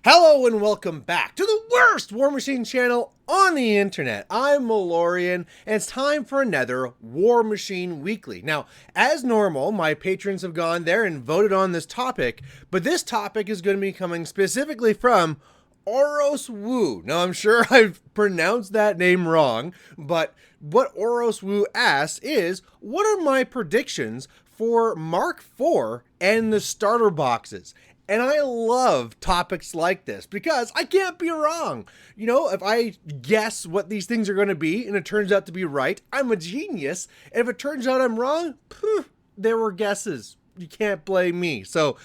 Hello and welcome back to the worst War Machine channel on the internet. I'm Malorian, and it's time for another War Machine Weekly. Now, as normal, my patrons have gone there and voted on this topic, but this topic is going to be coming specifically from Oros Wu. Now, I'm sure I've pronounced that name wrong, but what Oros Wu asks is, what are my predictions for Mk4 and the starter boxes? And I love topics like this because I can't be wrong. You know, if I guess what these things are going to be and it turns out to be right, I'm a genius. And if it turns out I'm wrong, there were guesses. You can't blame me. So,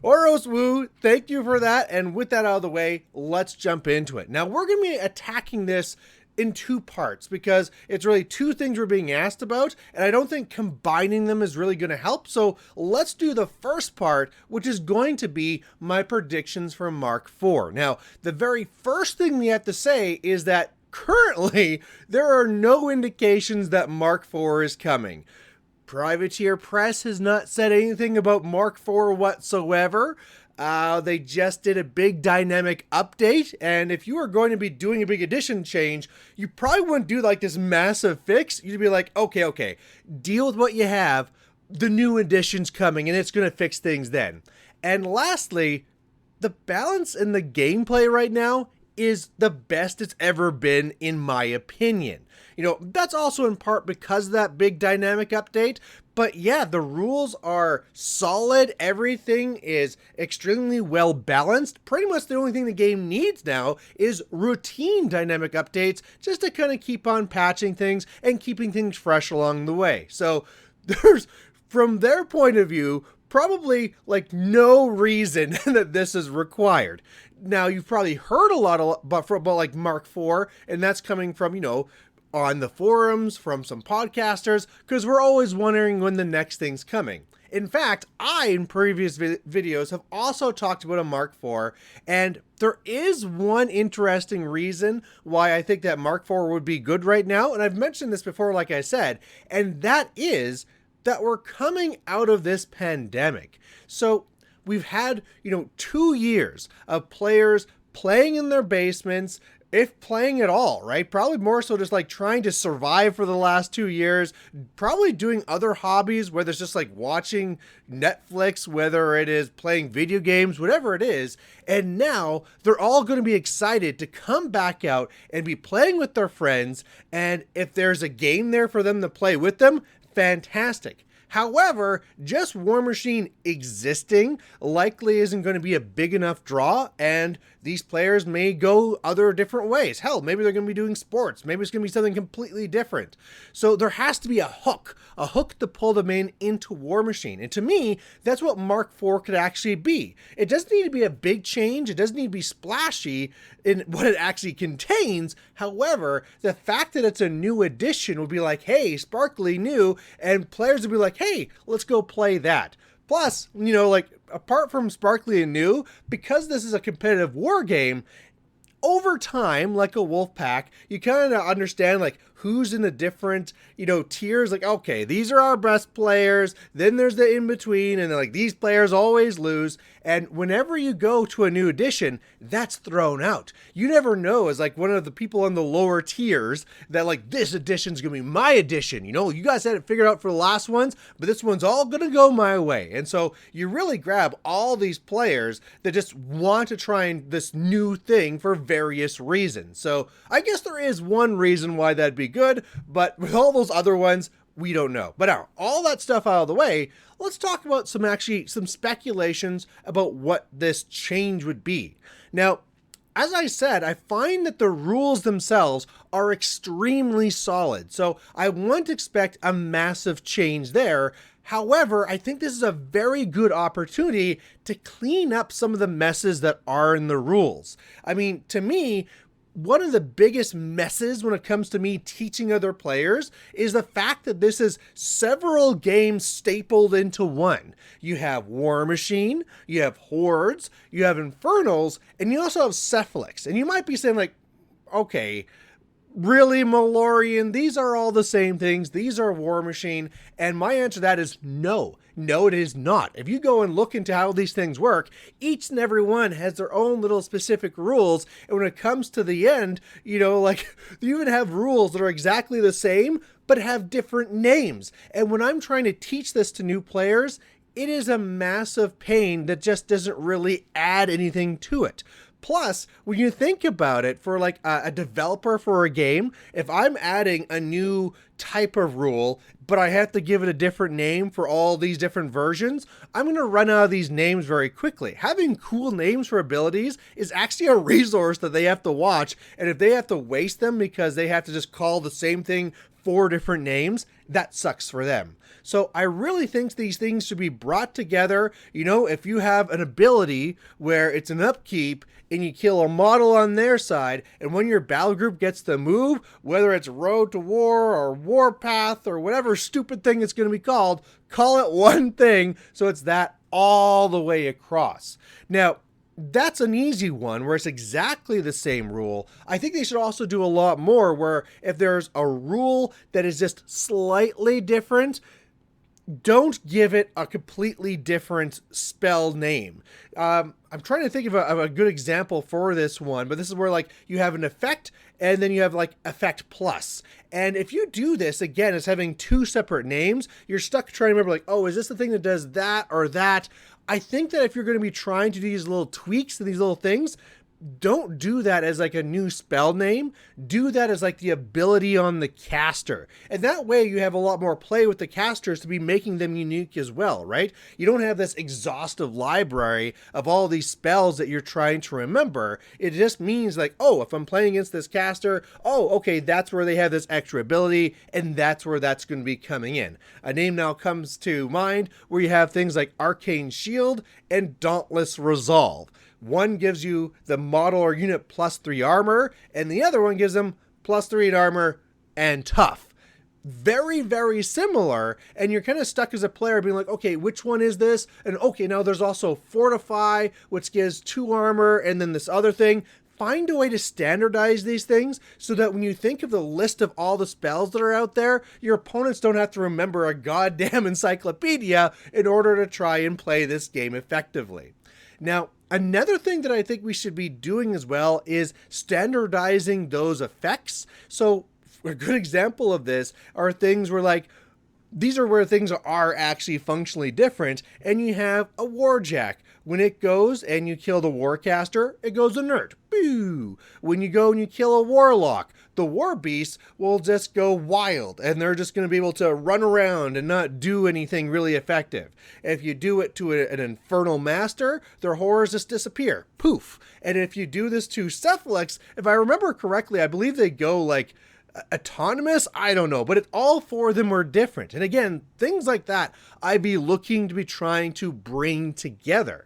Oros Wu, thank you for that. And with that out of the way, let's jump into it. Now, we're going to be attacking this in two parts because it's really two things we're being asked about, and I don't think combining them is really going to help. So let's do the first part, which is going to be my predictions for Mk4. Now, the very first thing we have to say is that currently there are no indications that Mk4 is coming. Privateer Press has not said anything about Mk4 whatsoever. They just did a big dynamic update, and if you are going to be doing a big edition change, you probably wouldn't do like this massive fix. You'd be like, okay, deal with what you have. The new edition's coming, and it's going to fix things then. And lastly, the balance in the gameplay right now is the best it's ever been, in my opinion. You know, that's also in part because of that big dynamic update. But yeah, the rules are solid. Everything is extremely well balanced. Pretty much the only thing the game needs now is routine dynamic updates just to kind of keep on patching things and keeping things fresh along the way. So there's, from their point of view, probably like no reason that this is required. Now, you've probably heard a lot about like Mk4, and that's coming from, you know, on the forums, from some podcasters, because we're always wondering when the next thing's coming. In fact, in previous videos, have also talked about a Mk4, and there is one interesting reason why I think that Mk4 would be good right now, and I've mentioned this before, like I said, and that is that we're coming out of this pandemic. So we've had, 2 years of players playing in their basements, if playing at all, right? Probably more so just like trying to survive for the last 2 years, probably doing other hobbies, whether it's just like watching Netflix, whether it is playing video games, whatever it is. And now they're all going to be excited to come back out and be playing with their friends. And if there's a game there for them to play with them, fantastic. However, just War Machine existing likely isn't going to be a big enough draw, and these players may go other different ways. Hell, maybe they're going to be doing sports. Maybe it's going to be something completely different. So there has to be a hook to pull them into War Machine. And to me, that's what Mk4 could actually be. It doesn't need to be a big change. It doesn't need to be splashy in what it actually contains. However, the fact that it's a new edition would be like, hey, sparkly new, and players would be like, hey, let's go play that. Plus, apart from sparkly and new, because this is a competitive war game, over time, like a wolf pack, you kind of understand like who's in the different, tiers. Like, okay, these are our best players. Then there's the in-between, and like these players always lose. And whenever you go to a new edition, that's thrown out. You never know as like one of the people on the lower tiers that like this edition's gonna be my edition. You guys had it figured out for the last ones, but this one's all gonna go my way. And so you really grab all these players that just want to try this new thing for various reasons. So I guess there is one reason why that'd be good, but with all those other ones, we don't know. But now, all that stuff out of the way, let's talk about some speculations about what this change would be. Now, as I said, I find that the rules themselves are extremely solid, so I wouldn't expect a massive change there. However, I think this is a very good opportunity to clean up some of the messes that are in the rules. I mean, to me, one of the biggest messes when it comes to me teaching other players is the fact that this is several games stapled into one. You have War Machine, you have Hordes, you have Infernals, and you also have Cephalix. And you might be saying like, okay, Really, Malorian, these are all the same things. These are War Machine. And my answer to that is no. No, it is not. If you go and look into how these things work, each and every one has their own little specific rules. And when it comes to the end, like you even have rules that are exactly the same, but have different names. And when I'm trying to teach this to new players, it is a massive pain that just doesn't really add anything to it. Plus, when you think about it, for like a developer for a game, if I'm adding a new type of rule, but I have to give it a different name for all these different versions, I'm going to run out of these names very quickly. Having cool names for abilities is actually a resource that they have to watch, and if they have to waste them because they have to just call the same thing 4 different names, that sucks for them. So I really think these things should be brought together. If you have an ability where it's an upkeep and you kill a model on their side, and when your battle group gets the move, whether it's Road to War or Warpath or whatever stupid thing it's going to be called, call it one thing so it's that all the way across. Now, that's an easy one where it's exactly the same rule. I think they should also do a lot more where if there's a rule that is just slightly different, don't give it a completely different spell name. I'm trying to think of a good example for this one, but this is where like you have an effect and then you have like effect plus. And if you do this, again, as having 2 separate names, you're stuck trying to remember like, oh, is this the thing that does that or that? I think that if you're going to be trying to do these little tweaks to these little things, don't do that as like a new spell name. Do that as like the ability on the caster. And that way you have a lot more play with the casters to be making them unique as well, right? You don't have this exhaustive library of all these spells that you're trying to remember. It just means like, oh, if I'm playing against this caster, oh, okay, that's where they have this extra ability, and that's where that's going to be coming in. A name now comes to mind where you have things like Arcane Shield and Dauntless Resolve. One gives you the model or unit +3 armor, and the other one gives them +3 in armor and tough. Very, very similar, and you're kind of stuck as a player being like, okay, which one is this? And okay, now there's also Fortify, which gives 2 armor, and then this other thing. Find a way to standardize these things so that when you think of the list of all the spells that are out there, your opponents don't have to remember a goddamn encyclopedia in order to try and play this game effectively. Now, another thing that I think we should be doing as well is standardizing those effects. So a good example of this are things where like, these are where things are actually functionally different, and you have a Warjack. When it goes and you kill the Warcaster, it goes inert. Boo! When you go and you kill a Warlock, the War Beast will just go wild, and they're just going to be able to run around and not do anything really effective. If you do it to an Infernal Master, their horrors just disappear. Poof! And if you do this to Cephalix, if I remember correctly, I believe they go like autonomous, I don't know, but all 4 of them were different. And again, things like that I'd be looking to be trying to bring together.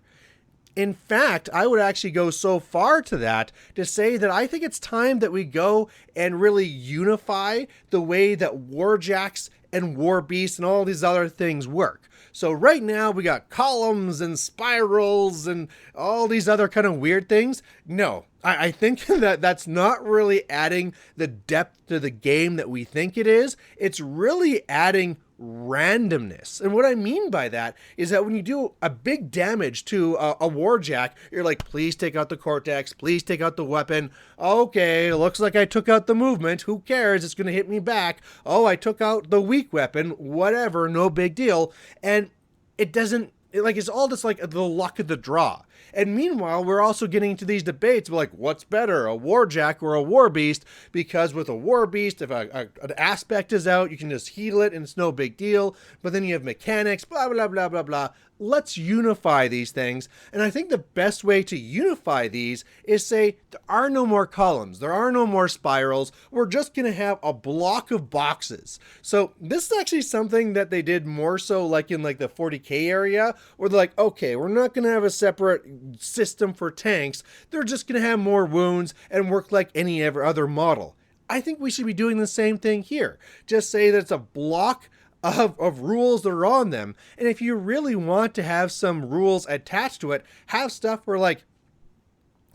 In fact, I would actually go so far to that to say that I think it's time that we go and really unify the way that Warjacks and War Beasts and all these other things work. So right now we got columns and spirals and all these other kind of weird things. No, I think that that's not really adding the depth to the game that we think it is. It's really adding randomness. And what I mean by that is that when you do a big damage to a Warjack, you're like, please take out the Cortex, please take out the weapon. Okay, looks like I took out the movement. Who cares? It's going to hit me back. Oh, I took out the weak weapon. Whatever, no big deal. And it doesn't, it's all just like the luck of the draw. And meanwhile, we're also getting into these debates like, what's better, a Warjack or a War Beast? Because with a War Beast, if an aspect is out, you can just heal it and it's no big deal. But then you have mechanics, blah, blah, blah, blah, blah. Let's unify these things. And I think the best way to unify these is say, there are no more columns. There are no more spirals. We're just going to have a block of boxes. So this is actually something that they did more so like in like the 40K area, where they're like, okay, we're not going to have a separate system for tanks. They're just going to have more wounds and work like any other model. I think we should be doing the same thing here. Just say that it's a block of rules that are on them. And if you really want to have some rules attached to it, have stuff where like,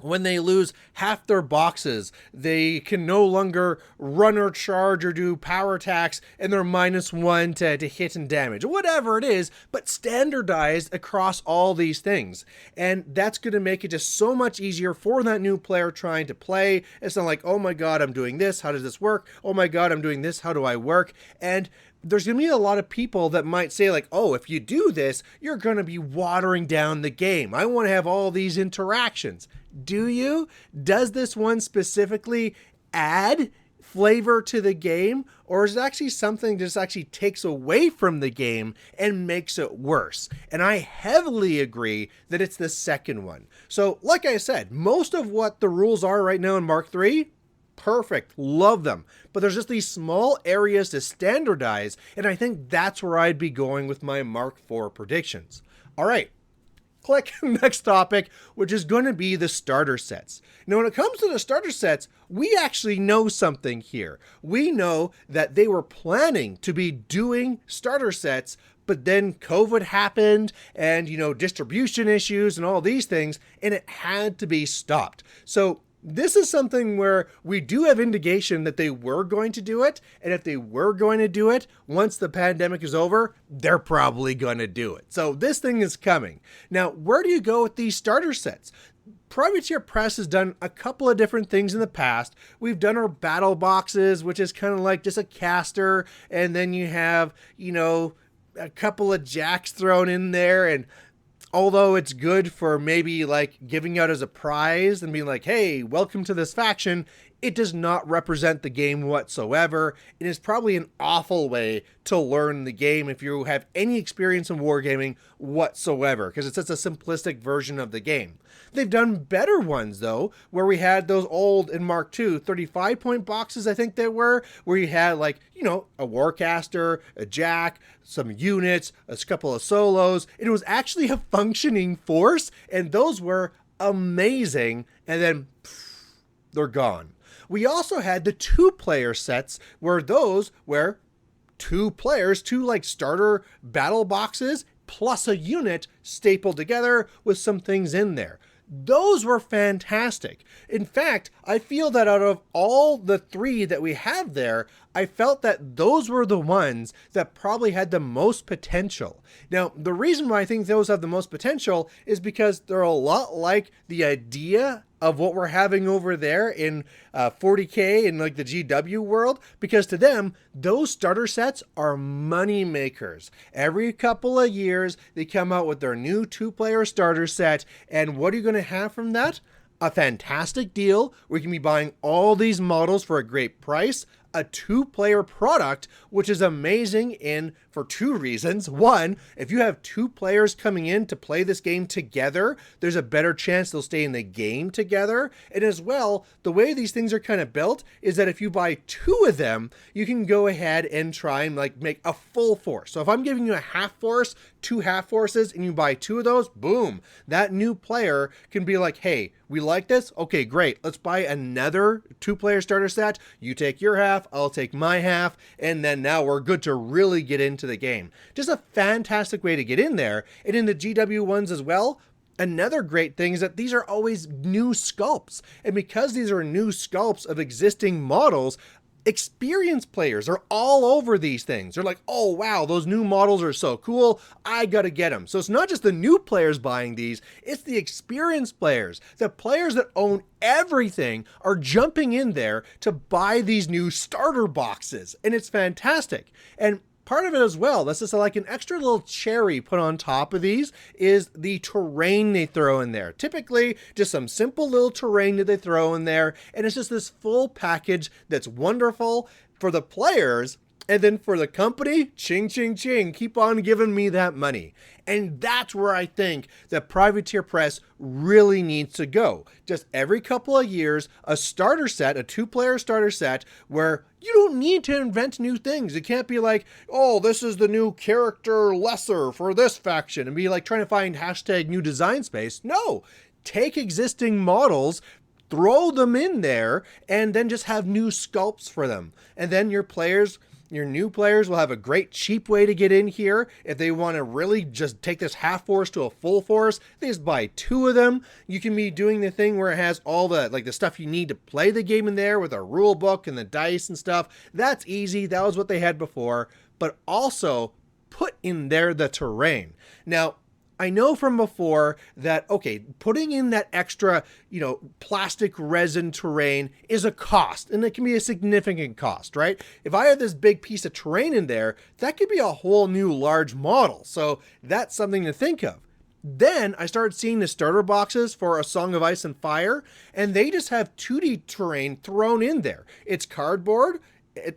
when they lose half their boxes, they can no longer run or charge or do power attacks, and they're -1 to hit and damage, whatever it is, but standardized across all these things. And that's going to make it just so much easier for that new player trying to play. It's not like, oh my god, I'm doing this, how does this work? Oh my god, I'm doing this, how do I work? And there's going to be a lot of people that might say like, oh, if you do this, you're going to be watering down the game. I want to have all these interactions. Do you? Does this one specifically add flavor to the game, or is it actually something that just actually takes away from the game and makes it worse? And I heavily agree that it's the second one. So like I said, most of what the rules are right now in Mark III, perfect, love them, but there's just these small areas to standardize, and I think that's where I'd be going with my Mark IV predictions. All right, click next topic, which is going to be the starter sets. Now when it comes to the starter sets, we actually know something here. We know that they were planning to be doing starter sets, but then COVID happened and, distribution issues and all these things, and it had to be stopped. So this is something where we do have indication that they were going to do it, and if they were going to do it, once the pandemic is over, they're probably going to do it. So this thing is coming. Now, where do you go with these starter sets? Privateer Press has done a couple of different things in the past. We've done our battle boxes, which is kind of like just a caster, and then you have, a couple of jacks thrown in there, and although it's good for maybe like giving out as a prize and being like, hey, welcome to this faction, it does not represent the game whatsoever. It is probably an awful way to learn the game if you have any experience in wargaming whatsoever, because it's just a simplistic version of the game. They've done better ones, though, where we had those old, in Mark II, 35-point boxes, I think they were, where you had, like, a warcaster, a jack, some units, a couple of solos. It was actually a functioning force, and those were amazing, and then they're gone. We also had the 2-player sets, where those were 2 players, 2 like starter battle boxes, plus a unit stapled together with some things in there. Those were fantastic. In fact, I feel that out of all the 3 that we have there, I felt that those were the ones that probably had the most potential. Now, the reason why I think those have the most potential is because they're a lot like the idea of what we're having over there in 40K in like the GW world, because to them, those starter sets are money makers. Every couple of years, they come out with their new 2-player starter set, and what are you going to have from that? A fantastic deal where you can be buying all these models for a great price, a 2-player product, which is amazing for 2 reasons. One, if you have 2 players coming in to play this game together, there's a better chance they'll stay in the game together. And as well, the way these things are kind of built is that if you buy 2 of them, you can go ahead and try and like make a full force. So if I'm giving you a half force, 2 half forces, and you buy 2 of those, boom, that new player can be like, hey, we like this? Okay, great. Let's buy another 2-player starter set. You take your half, I'll take my half, and then now we're good to really get into the game. Just a fantastic way to get in there. And in the GW ones as well, another great thing is that these are always new sculpts. And because these are new sculpts of existing models, experienced players are all over these things. They're like, oh wow, those new models are so cool, I gotta get them. So it's not just the new players buying these, it's the experienced players. The players that own everything are jumping in there to buy these new starter boxes, and it's fantastic. And part of it as well, this is like an extra little cherry put on top of these, is the terrain they throw in there. Typically, just some simple little terrain that they throw in there, and it's just this full package that's wonderful for the players, and then for the company, ching, ching, ching, keep on giving me that money. And that's where I think that Privateer Press really needs to go. Just every couple of years, a starter set, a 2-player starter set, where you don't need to invent new things. It can't be like, oh, this is the new character lesser for this faction, and be like trying to find hashtag new design space. No, take existing models, throw them in there, and then just have new sculpts for them. And then your players Your new players will have a great cheap way to get in here. If they want to really just take this half force to a full force, they just buy 2 of them. You can be doing the thing where it has all the the stuff you need to play the game in there with a rule book and the dice and stuff. That's easy. That was what they had before. But also put in there the terrain. Now, I know from before that, okay, putting in that extra, plastic resin terrain is a cost, and it can be a significant cost, right? If I have this big piece of terrain in there, that could be a whole new large model. So that's something to think of. Then I started seeing the starter boxes for A Song of Ice and Fire, and they just have 2D terrain thrown in there. It's cardboard.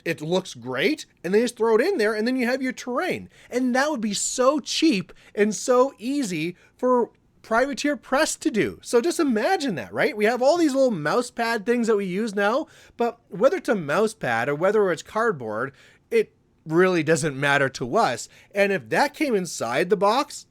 It looks great, and they just throw it in there, and then you have your terrain. And that would be so cheap and so easy for Privateer Press to do. So just imagine that, right? We have all these little mouse pad things that we use now, but whether it's a mouse pad or whether it's cardboard, it really doesn't matter to us. And if that came inside the box,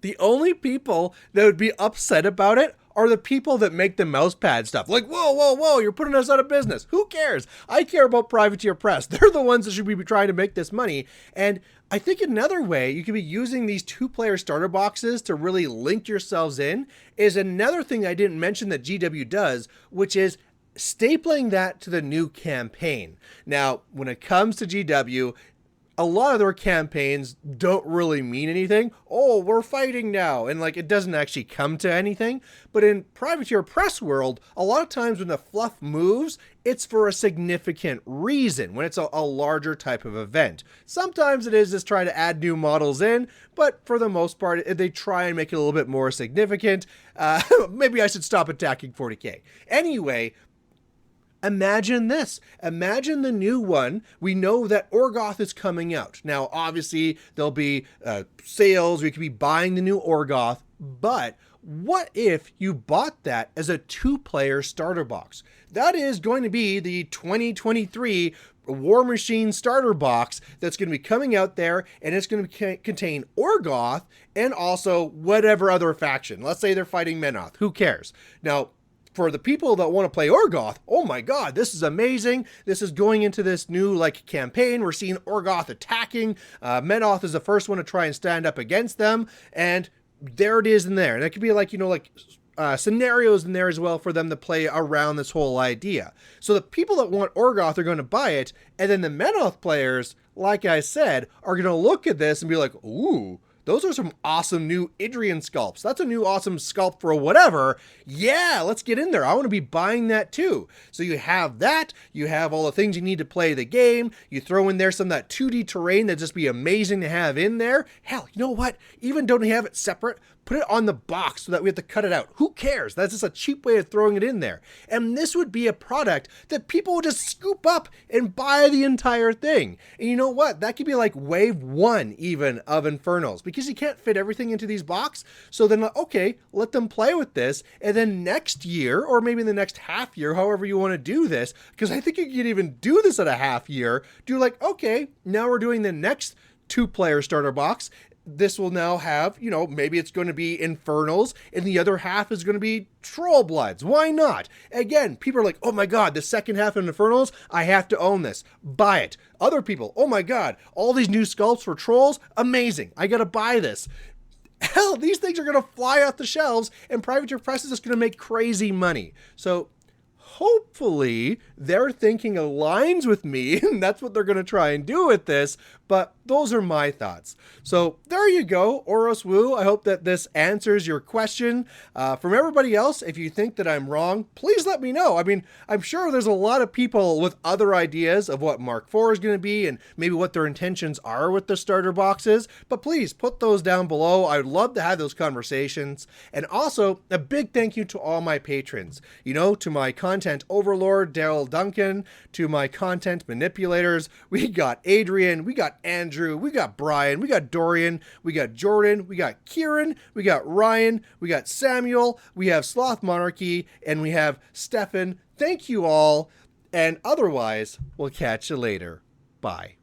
the only people that would be upset about it are the people that make the mouse pad stuff. Like, whoa, you're putting us out of business. Who cares? I care about Privateer Press. They're the ones that should be trying to make this money. And I think another way you could be using these 2-player starter boxes to really link yourselves in is another thing I didn't mention that GW does, which is stapling that to the new campaign. Now, when it comes to GW, a lot of their campaigns don't really mean anything. Oh, we're fighting now. And it doesn't actually come to anything. But in Privateer Press world, a lot of times when the fluff moves, it's for a significant reason, when it's a larger type of event. Sometimes it is just trying to add new models in, but for the most part, they try and make it a little bit more significant. Maybe I should stop attacking 40K. Anyway, imagine this. Imagine the new one. We know that Orgoth is coming out. Now, obviously, there'll be sales. We could be buying the new Orgoth. But what if you bought that as a 2-player starter box? That is going to be the 2023 War Machine starter box that's going to be coming out there, and it's going to contain Orgoth and also whatever other faction. Let's say they're fighting Menoth. Who cares? Now, for the people that want to play Orgoth, oh my god, this is amazing. This is going into this new campaign. We're seeing Orgoth attacking. Menoth is the first one to try and stand up against them, and there it is in there. And it could be scenarios in there as well for them to play around this whole idea. So the people that want Orgoth are going to buy it, and then the Menoth players, like I said, are going to look at this and be like, ooh, those are some awesome new Adrian sculpts. That's a new awesome sculpt for whatever. Yeah, let's get in there. I want to be buying that too. So you have that. You have all the things you need to play the game. You throw in there some of that 2D terrain that'd just be amazing to have in there. Hell, you know what? Even don't have it separate. Put it on the box so that we have to cut it out. Who cares? That's just a cheap way of throwing it in there. And this would be a product that people would just scoop up and buy the entire thing. And you know what? That could be wave 1 even of Infernals, because you can't fit everything into these boxes. So then, okay, let them play with this. And then next year, or maybe in the next half year, however you want to do this, because I think you could even do this at a half year, do okay, now we're doing the next 2-player starter box. This will now have, maybe it's going to be Infernals, and the other half is going to be Troll Bloods. Why not? Again, people are like, oh my god, the second half of Infernals, I have to own this. Buy it. Other people, oh my god, all these new sculpts for Trolls, amazing. I gotta buy this. Hell, these things are going to fly off the shelves, and Privateer Press is just going to make crazy money. So hopefully their thinking aligns with me, and that's what they're going to try and do with this. But those are my thoughts. So there you go, Oros Wu. I hope that this answers your question. From everybody else, if you think that I'm wrong, please let me know. I mean, I'm sure there's a lot of people with other ideas of what Mk4 is going to be and maybe what their intentions are with the starter boxes. But please put those down below. I would love to have those conversations. And also, a big thank you to all my patrons. To my content Overlord, Darrell Duncan, to my content manipulators. We got Adrian, we got Andrew, we got Brian, we got Dorian, we got Jordan, we got Kieran, we got Ryan, we got Samuel, we have Sloth Monarchy, and we have Stefan. Thank you all, and otherwise, we'll catch you later. Bye.